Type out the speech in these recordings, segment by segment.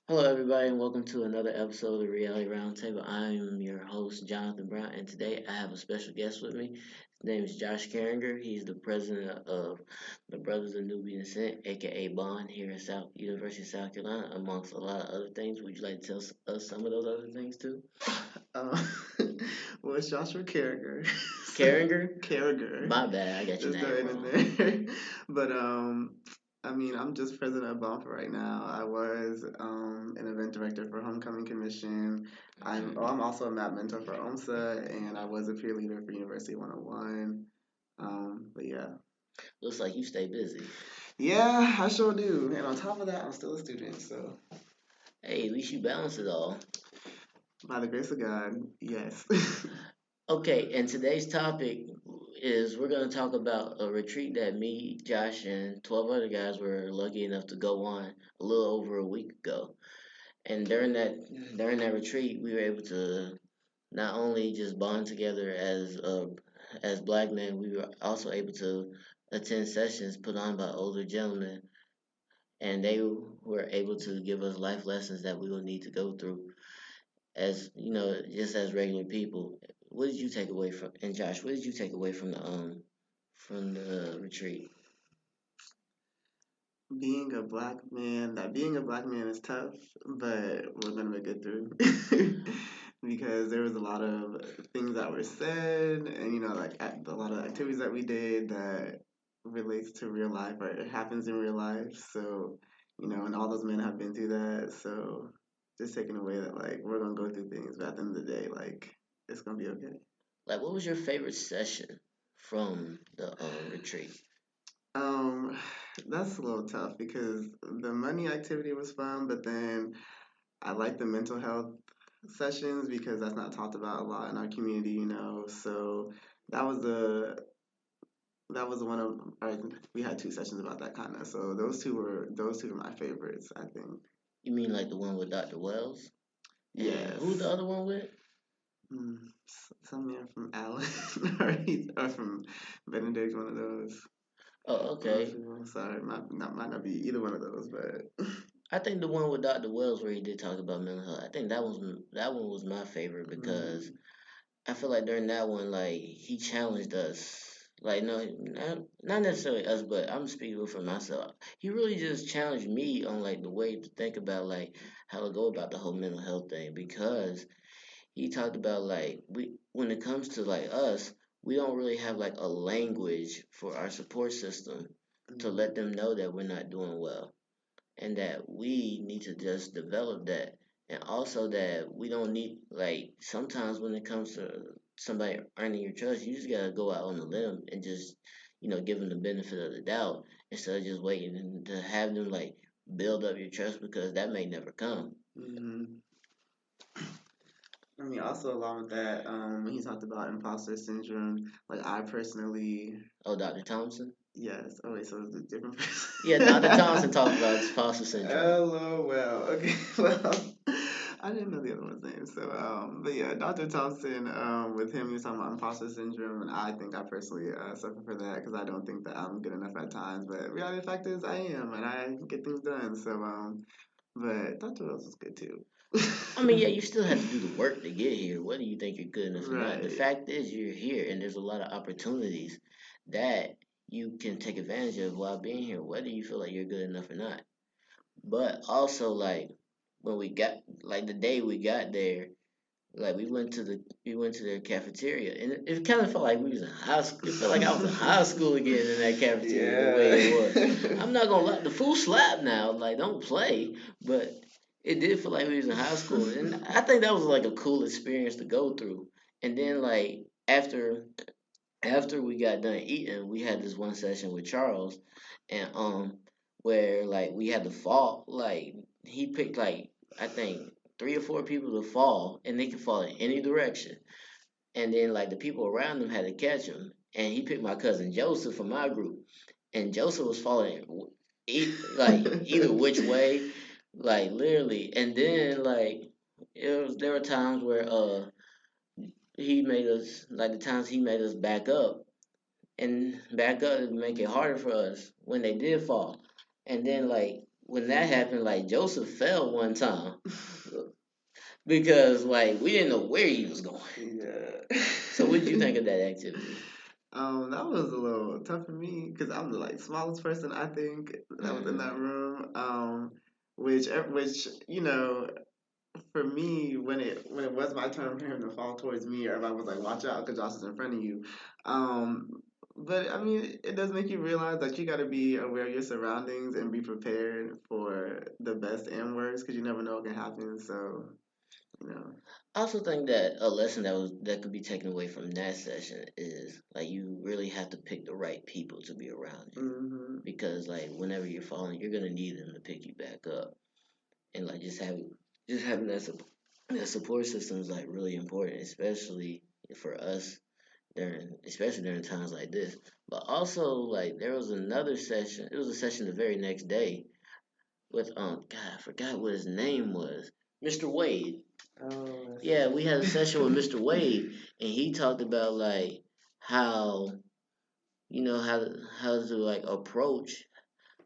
Hello, everybody, and welcome to another episode of the Reality Roundtable. I'm your host, Jonathan Brown, and today I have a special guest with me. His name is Josh Carringer. He's the president of the Brothers of Nubian Descent, aka Bond, here at South University of South Carolina, amongst a lot of other things. Would you like to tell us some of those other things too? Um, well, it's Joshua Carringer. Carringer? Carringer. My bad, I got your Just throw name it in wrong. there. But I mean, I'm just president of Bomb for right now. I was an event director for Homecoming Commission. I'm also a map mentor for OMSA, and I was a peer leader for University 101. But yeah. Looks like you stay busy. Yeah, I sure do. And on top of that, I'm still a student. So Hey, at least you balance it all. by the grace of God, yes. Okay, and today's topic is we're going to talk about a retreat that me, Josh, and 12 other guys were lucky enough to go on a little over a week ago. And during that retreat, we were able to not only just bond together as black men, we were also able to attend sessions put on by older gentlemen, and they were able to give us life lessons that we will need to go through as just as regular people. What did you take away from and Josh? What did you take away from the retreat? Being a black man is tough, but we're gonna make it through. Because there was a lot of things that were said, and like a lot of activities that we did that relates to real life or it happens in real life. So, and all those men have been through that. So, just taking away that like we're gonna go through things, but at the end of the day, like it's gonna be okay. Like, what was your favorite session from the retreat? Um, that's a little tough because the money activity was fun, but then I like the mental health sessions because that's not talked about a lot in our community. So that was the that was one of we had two sessions about that kind of. So those two were my favorites, I think. You mean like the one with Dr. Wells? And Yes. who the other one with? Some man from Allen or from Benedict, one of those. Oh, Those okay. people. Sorry, might not be either one of those, but I think the one with Dr. Wells where he did talk about mental health. I think that one was my favorite because mm, I feel like during that one, like he challenged us. Like no, not necessarily us, but I'm speaking for myself. He really just challenged me on like the way to think about like how to go about the whole mental health thing because he talked about like we when it comes to like us, we don't really have like a language for our support system to let them know that we're not doing well and that we need to just develop that and also that we don't need like sometimes when it comes to somebody earning your trust you just gotta go out on a limb and just give them the benefit of the doubt instead of just waiting to have them like build up your trust because that may never come. mm, I mean, also along with that, when he talked about imposter syndrome, like I personally, Oh, Dr. Thompson. yes. Oh wait, so it's a different Yeah, Dr. Thompson person. talked about imposter syndrome. LOL. Okay, well, I didn't know the other one's name. So, but yeah, Dr. Thompson, with him, he was talking about imposter syndrome, and I think I personally suffer for that because I don't think that I'm good enough at times. But reality fact is, I am, and I get things done. So, but Dr. Wells was good too. I mean, yeah, you still have to do the work to get here, whether you think you're good enough or not. The Right. fact is, you're here, and there's a lot of opportunities that you can take advantage of while being here, whether you feel like you're good enough or not. But also, like when we got, like the day we got there, like we went to their cafeteria, and it kind of felt like we was in high school. It felt like I was in high school again in that cafeteria, the way it was. Yeah. I'm not gonna lie, the food slap now. Like, don't play, but it did feel like we was in high school, and I think that was like a cool experience to go through. And then like after we got done eating, we had this one session with Charles, and where like we had to fall. Like he picked like I think 3 or 4 people to fall, and they could fall in any direction. And then like the people around him had to catch him, and he picked my cousin Joseph from my group, and Joseph was falling like either which way, like literally. And then like there were times where he made us like the times he made us back up and back up to make it harder for us when they did fall. And then like when that happened, like Joseph fell one time because like we didn't know where he was going. Yeah. So what did you think of that activity? That was a little tough for me because I'm the like smallest person I think that was in that Mm-hmm. room. Which for me when it was my turn for him to fall towards me, everybody was like, "Watch out," because Josh is in front of you. Um, but I mean, it does make you realize that you got to be aware of your surroundings and be prepared for the best and worst because you never know what can happen. So you know. I also think that a lesson that could be taken away from that session is like you really have to pick the right people to be around you Hmm. because like whenever you're falling, you're gonna need them to pick you back up, and like just having that support system is like really important, especially for us especially during times like this. But also like there was another session. It was a session the very next day with God, I forgot what his name was. Mr. Wade. Oh, I Yeah, we had a session with Mr. see. Wade, and he talked about like how how to like approach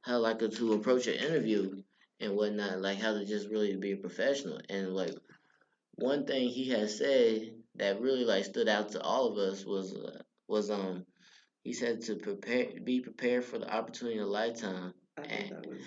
how like to approach an interview and whatnot, like how to just really be a professional. And like one thing he had said that really like stood out to all of us was he said to be prepared for the opportunity of a lifetime. I think And that was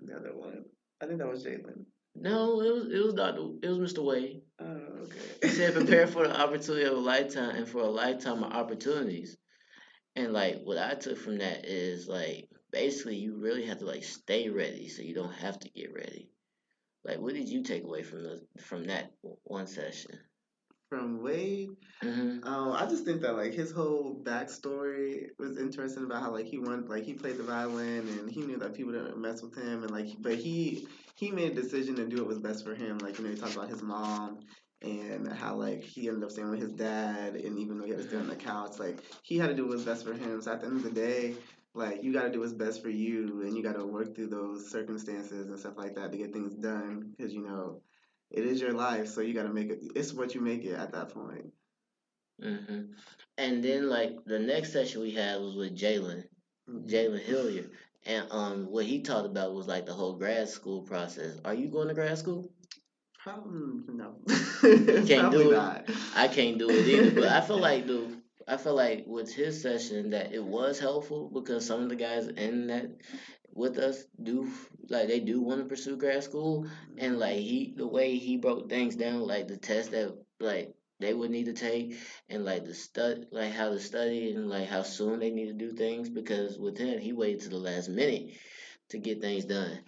the other one. I think that was Jalen. no, it was Mr. Wade. Oh, He said prepare okay. for the opportunity of a lifetime and for a lifetime of opportunities. And like what I took from that is like basically you really have to like stay ready so you don't have to get ready. Like what did you take away from that one session? From Wade, Mhm. I just think that like his whole backstory was interesting about how like he played the violin and he knew that people didn't mess with him and like but he made a decision to do what was best for him. Like he talked about his mom and how like he ended up staying with his dad and even though he had to stay on Mhm. the couch, like he had to do what was best for him. So at the end of the day, like you got to do what's best for you and you got to work through those circumstances and stuff like that to get things done because it is your life, so you got to make it. It's what you make it at that point. Mhm. And then like the next session we had was with Jalen Hmm. Hilliard, and what he talked about was like the whole grad school process. Are you going to grad school? Probably no. You can't Probably do it. not. I can't do it either. But I feel like with his session that it was helpful because some of the guys in that with us do like they do want to pursue grad school, and like Mhm. the way he broke things down, like the test that like they would need to take, and like the like how to study and like how soon they need to do things because with him he waited to the last minute to get things done,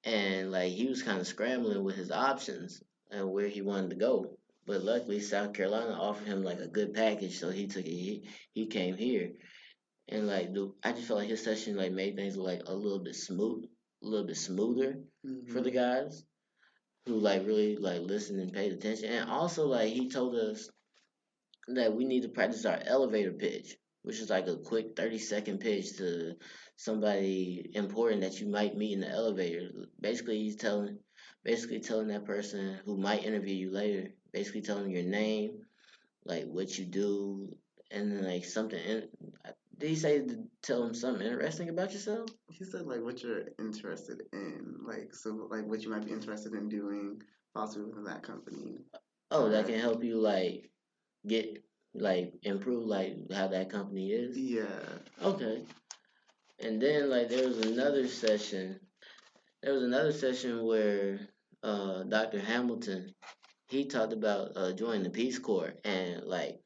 and like he was kind of scrambling with his options and where he wanted to go. But luckily, South Carolina offered him like a good package, so he took it. He came here, and like I just felt like his session like made things like a little bit smoother for the Mhm. guys who like really like listened and paid attention. And also like he told us that we need to practice our elevator pitch, which is like a quick 30-second pitch to somebody important that you might meet in the elevator. Basically, basically telling that person who might interview you later, basically telling your name, like what you do, and then like something. Did he say to tell him something interesting about yourself? He said like what you're interested in, like so like what you might be interested in doing, possibly within that company. Oh, that That can help you like get like improve like how that company is. yeah. Okay. And then like there was another session where Dr. Hamilton he talked about joining the Peace Corps, and like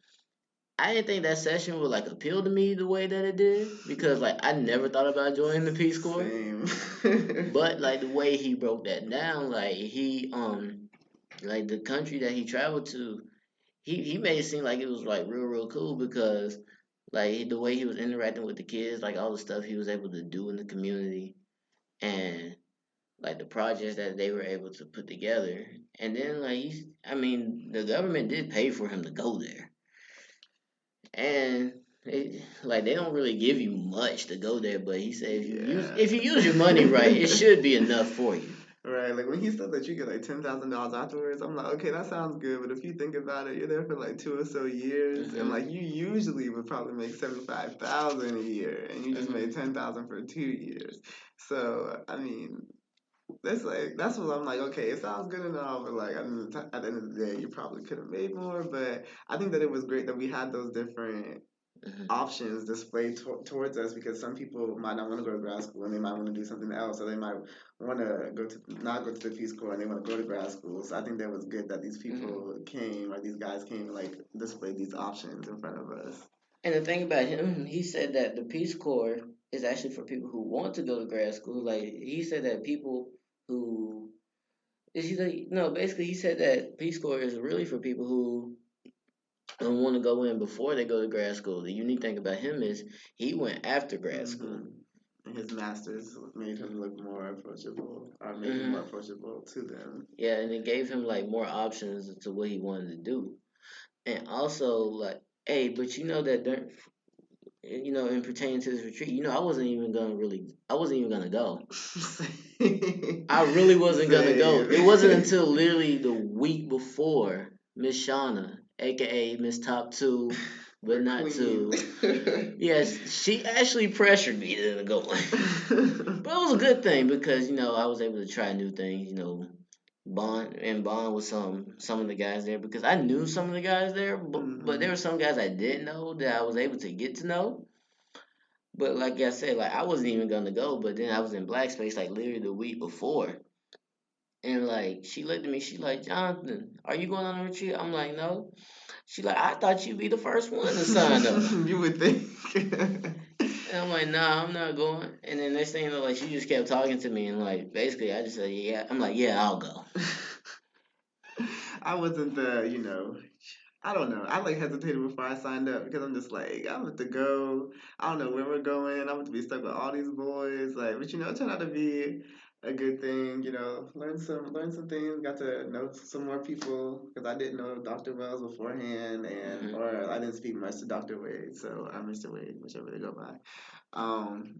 I didn't think that session would like appeal to me the way that it did because like I never thought about joining the Peace Corps, Same. but like the way he broke that down, like he like the country that he traveled to, he made it seem like it was like real cool because like the way he was interacting with the kids, like all the stuff he was able to do in the community, and like the projects that they were able to put together. And then like I mean, the government did pay for him to go there, and like they don't really give you much to go there. But he said Yeah. if you use your money right, it should be enough for you. Right, like when he said that you get like $10,000 afterwards, I'm like, okay, that sounds good. But if you think about it, you're there for like 2 or so years, and Mhm. like you usually would probably make 75,000 a year, and you just made Mhm. 10,000 for 2 years. So I mean, That's what I'm like. Okay, it sounds good and all, but like at the end of the day, you probably could have made more. But I think that it was great that we had those different Mhm. options displayed towards us because some people might not want to go to grad school and they might want to do something else, or they might want to go to not go to the Peace Corps and they want to go to grad school. So I think that was good that these Mhm. people came or these guys came and like displayed these options in front of us. And the thing about him, he said that the Peace Corps is actually for people who want to go to grad school. Like he said that people who is he like no, basically he said that Peace Corps is really for people who don't want to go in before they go to grad school. The unique thing about him is he went after grad school. hmm And his masters made him look more approachable, or made him more Hmm. approachable to them. Yeah, and it gave him like more options to what he wanted to do. And also like, hey, but you know that during, you know, in pertaining to this retreat, you know, I wasn't even gonna go. I really wasn't gonna go. It wasn't Same. until literally the week before Miss Shauna, aka Miss Top Two, but The not queen. two. Yes, she actually pressured me to go. But it was a good thing because you know I was able to try new things. You know, bond with some of the guys there because I knew some of the guys there, but there hmm were some guys I didn't know that I was able to get to know. But like I said, like I wasn't even gonna go, but then I was in black space like literally the week before. And like she looked at me, she like, Jonathan, are you going on a retreat? I'm like, no. She like, I thought you'd be the first one to sign up. You would think. And I'm like, nah, I'm not going. And then next thing you know, like she just kept talking to me and like basically I just said, yeah. I'm like, yeah, I'll go. I wasn't I don't know. I like hesitated before I signed up because I'm just like, I'm about to go. I don't know where we're going. I'm about to be stuck with all these boys. Like, but it turned out to be a good thing. Learn some things. Got to know some more people because I didn't know Dr. Wells beforehand, and Hmm. or I didn't speak much to Dr. Wade. So I'm Mr. Wade, whichever they go by.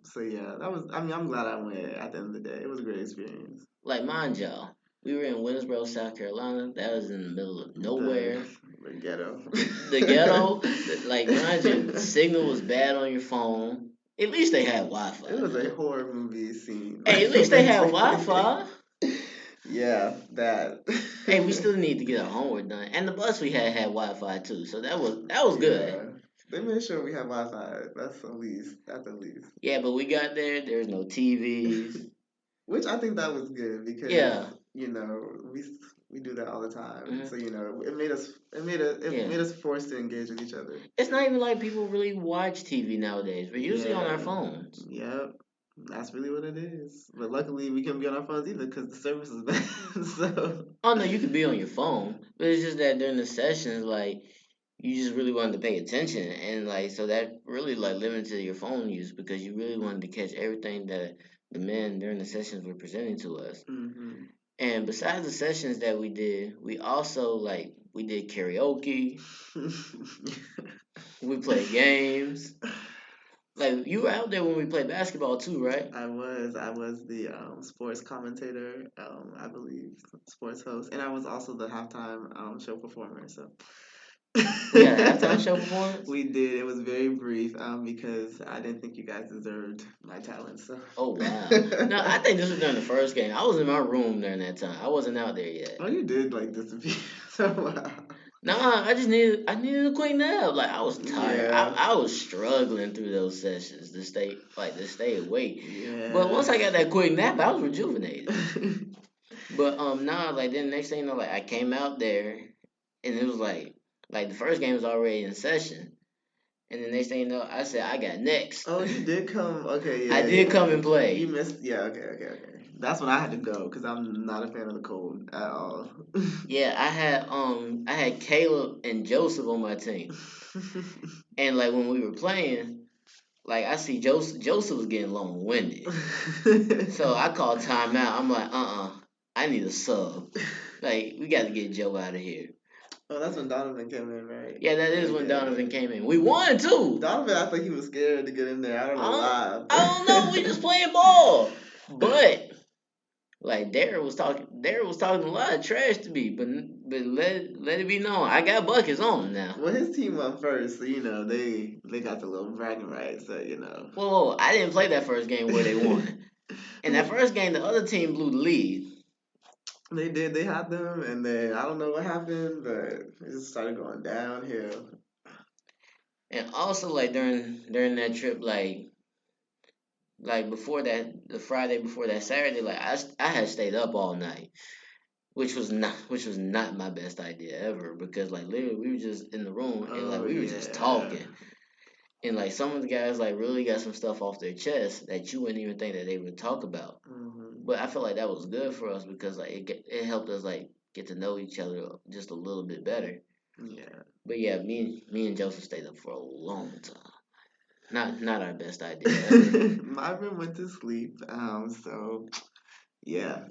So yeah, that was. I mean, I'm glad I went. At the end of the day, it was a great experience. Like mind y'all, we were in Winterboro, South Carolina. That was in the middle of The nowhere. the ghetto. The ghetto, like mind you, the signal was bad on your phone. At least they had It Wi-Fi was a though. horror movie scene, Hey, at like least they had basically. Wi-Fi. Yeah, that. Hey, we still need to get our homework done, and the bus we had Wi-Fi too, so that was good. Yeah, they made sure we had Wi-Fi. That's the least. That's the least. Yeah, but we got there. There's no TVs. Which I think that was good because Yeah. you know we we do that all the time. Hmm. So it Yeah. made us forced to engage with each other. It's not even like people really watch TV nowadays. We're usually on our Yeah. phones. Yep. That's really what it is. But luckily, we can't be on our phones either because the service is bad. So. Oh no, you could be on your phone, but it's just that during the sessions, like you just really wanted to pay attention, and like so that really like limited your phone use because you really wanted to catch everything that the men during the sessions were presenting to us. hmm And besides the sessions that we did, we also like we did karaoke, we played games. Like you were out there when we played basketball too, right? I was the sports commentator, I believe, sports host, and I was also the halftime show performer. So We had a halftime show performance. we did. It was very brief because I didn't think you guys deserved my talent. So. Oh wow! No, I think this was during the first game. I was in my room during that time. I wasn't out there yet. Oh, you did like disappear. So wow. Nah, I needed a quick nap. Like I was tired. Yeah. I was struggling through those sessions to stay awake. But Yeah. once I got that quick nap, I was rejuvenated. But nah, like then next thing you know, like I came out there and it was like the first game was already in session. And the next thing you know, I said I got next. Oh, you did come. Okay, I yeah, did come yeah. and You play. missed. Yeah, okay. That's when I had to go because I'm not a fan of the cold at all. Yeah, I had Caleb and Joseph on my team. And like when we were playing, like I see Joseph was getting long winded. So I called timeout. I'm like, I need a sub. Like we got to get Joe out of here. Oh, that's when Donovan came in, right? Yeah, that is when Okay. Donovan came in. We won too. Donovan, I think he was scared to get in there. I don't I know don't, why. I don't know. We just playing ball. But like Darren was talking a lot of trash to me. But let it be known, I got buckets on him now. Well, his team won first, so they got the little bragging rights. So Whoa, I didn't play that first game where they won. In that first game, the other team blew the lead. They did. They had them, and then I don't know what happened, but it just started going downhill. And also, like during that trip, like before that, the Friday before that Saturday, like I had stayed up all night, which was not my best idea ever because like literally we were just in the room and like Oh we were just yeah. talking. And like some of the guys like really got some stuff off their chest that you wouldn't even think that they would talk about. Hmm. But I feel like that was good for us because like it helped us like get to know each other just a little bit better. Yeah. But yeah, me and Joseph stayed up for a long time. Not our best idea ever. Marvin went to sleep. So yeah.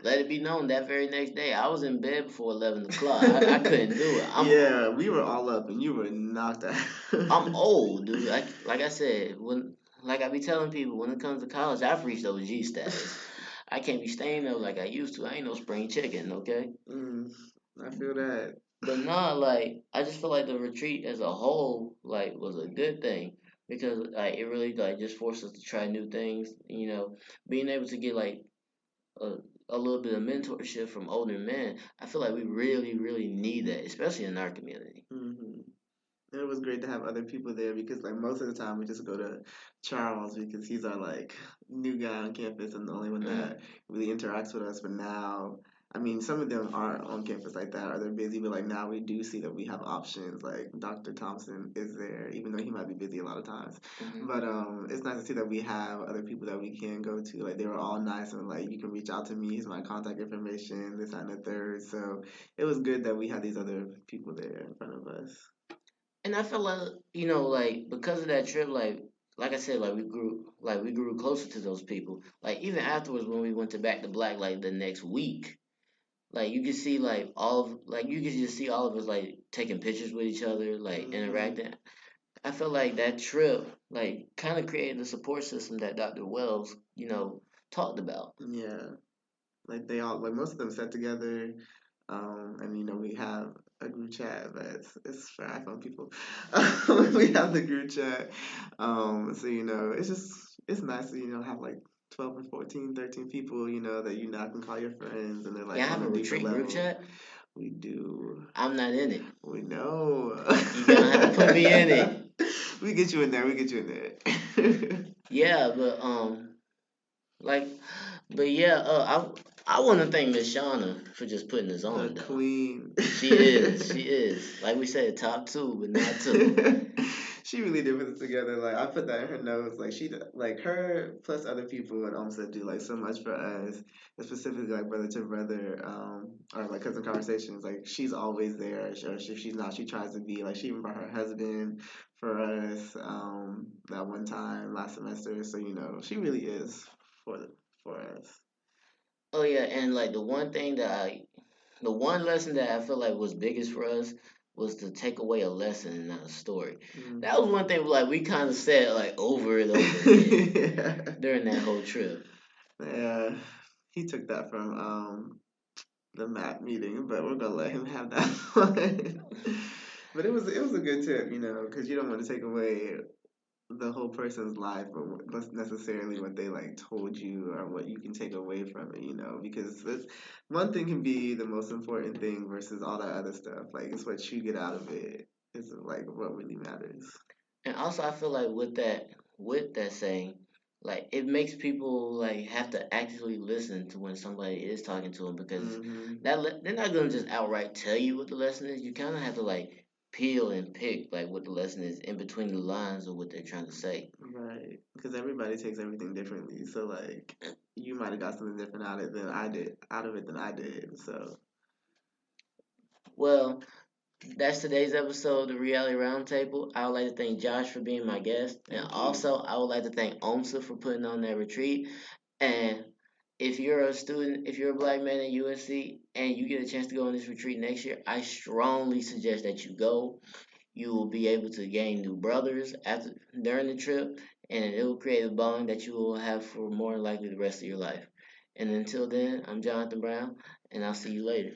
Let it be known that very next day I was in bed before 11 o'clock. I couldn't do it. Yeah, we were all up and you were knocked out. I'm old, dude. Like I said, when like I be telling people, when it comes to college, I've reached OG status. I can't be staying up like I used to. I ain't no spring chicken, okay? Mm, I feel that. But not like I just feel like the retreat as a whole like was a good thing because like it really like just forced us to try new things. You know, being able to get like a a little bit of mentorship from older men. I feel like we really need that, especially in our community. Hmm. It was great to have other people there because, like, most of the time we just go to Charles because he's our like new guy on campus and the only one Mm. that really interacts with us. But now, I mean, some of them aren't on campus like that or they're busy. But like now, we do see that we have options. Like Dr. Thompson is there, even though he might be busy a lot of times. Hmm. But it's nice to see that we have other people that we can go to. Like they were all nice and like you can reach out to me. Here's my contact information. This that, and the third. So it was good that we had these other people there in front of us. And I feel like like because of that trip, like I said, like we grew closer to those people. Like even afterwards, when we went to Back to Black, like the next week, like you could see like you could just see all of us like taking pictures with each other, like Hmm. interacting. I feel like that trip like kind of created the support system that Dr. Wells, talked about. Yeah, like they all, like most of them sat together, and we have a group chat, but it's for iPhone people. We have the group chat, so it's just it's nice to have like 12 and 14, 13 people, that you now can call your friends, and they're Yeah, I like have on a a deeper retreat group level. chat. We do. I'm not in it. We know. You gonna have to put me in it. We get you in there. We get you in there. Yeah, like, but yeah, I want to thank Miss Shauna for just putting this The on though. queen. She is. Like we said, top two, but not two. She really did put it together. Like I put that in her notes. Like like her plus other people at OMSA do like so much for us. And specifically like brother to brother, or like cousin conversations. Like she's always there. Or if she's not, she tries to be. Like she even brought her husband for us. That one time last semester. So she really is for for us. Oh yeah, and like the one lesson that I feel like was biggest for us was to take away a lesson and not a story. That was one Hmm. thing like we kind of said like over and over again Yeah. during that whole trip. Yeah, he took that from the map meeting, but we're gonna let him have that one. But it was a good tip, because you don't want to take away the whole person's life, but what's necessarily what they like told you or what you can take away from it, because one thing can be the most important thing versus all that other stuff. Like it's what you get out of it is like what really matters. And also, I feel like with that saying, like it makes people like have to actively listen to when somebody is talking to them because Hmm. they're not gonna just outright tell you what the lesson is. You kind of have to like peel and pick like what the lesson is in between the lines of what they're trying to say. Right, because everybody takes everything differently. So like, you might have got something different out of it than I did. So Well, that's today's episode of the Reality Roundtable. I would like to thank Josh for being my guest, and thank you. also I would like to thank OMSA for putting on that retreat. And if you're a student, if you're a black man at USC and you get a chance to go on this retreat next year, I strongly suggest that you go. You will be able to gain new brothers after during the trip, and it will create a bond that you will have for more likely the rest of your life. And until then, I'm Jonathan Brown, and I'll see you later.